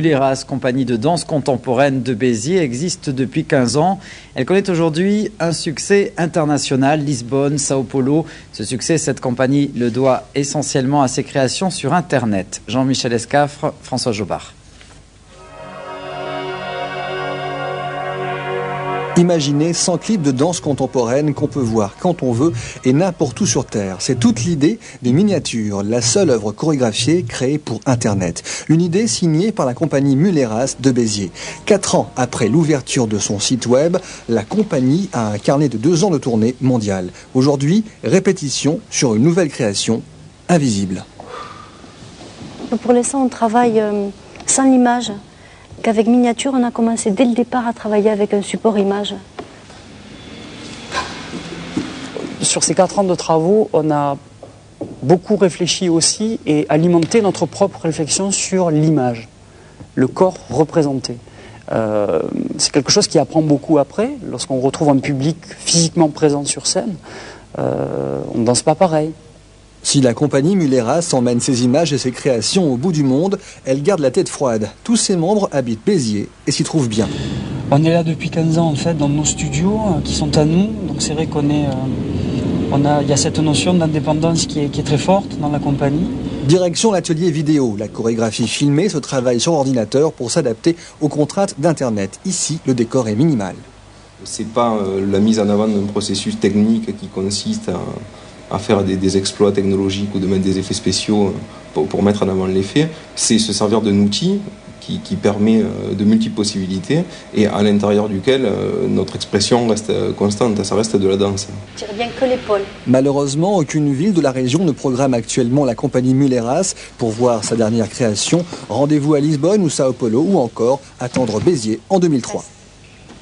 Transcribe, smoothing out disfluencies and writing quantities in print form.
Mulheras, compagnie de danse contemporaine de Béziers, existe depuis 15 ans. Elle connaît aujourd'hui un succès international, Lisbonne, Sao Paulo. Ce succès, cette compagnie le doit essentiellement à ses créations sur Internet. Jean-Michel Escafre, François Jobard. Imaginez 100 clips de danse contemporaine qu'on peut voir quand on veut et n'importe où sur Terre. C'est toute l'idée des miniatures, la seule œuvre chorégraphiée créée pour Internet. Une idée signée par la compagnie Mulheras de Béziers. 4 ans après l'ouverture de son site web, la compagnie a un carnet de 2 ans de tournée mondiale. Aujourd'hui, répétition sur une nouvelle création, Invisible. Pour l'instant, on travaille sans l'image. Qu'avec Miniature, on a commencé dès le départ à travailler avec un support image. Sur ces 4 ans de travaux, on a beaucoup réfléchi aussi et alimenté notre propre réflexion sur l'image, le corps représenté. C'est quelque chose qui apprend beaucoup après, lorsqu'on retrouve un public physiquement présent sur scène, on ne danse pas pareil. Si la compagnie Mulheras emmène ses images et ses créations au bout du monde, elle garde la tête froide. Tous ses membres habitent Béziers et s'y trouvent bien. On est là depuis 15 ans en fait dans nos studios qui sont à nous, donc c'est vrai qu'on est, il y a cette notion d'indépendance qui est très forte dans la compagnie. Direction l'atelier vidéo. La chorégraphie filmée se travaille sur ordinateur pour s'adapter aux contraintes d'Internet. Ici, le décor est minimal. C'est pas la mise en avant d'un processus technique qui consiste à faire des exploits technologiques ou de mettre des effets spéciaux pour mettre en avant l'effet. C'est se servir d'un outil qui permet de multiples possibilités et à l'intérieur duquel notre expression reste constante, ça reste de la danse. Je tire bien que l'épaule. Malheureusement, aucune ville de la région ne programme actuellement la compagnie Mulheras pour voir sa dernière création. Rendez-vous à Lisbonne ou Sao Paulo ou encore attendre Béziers en 2003.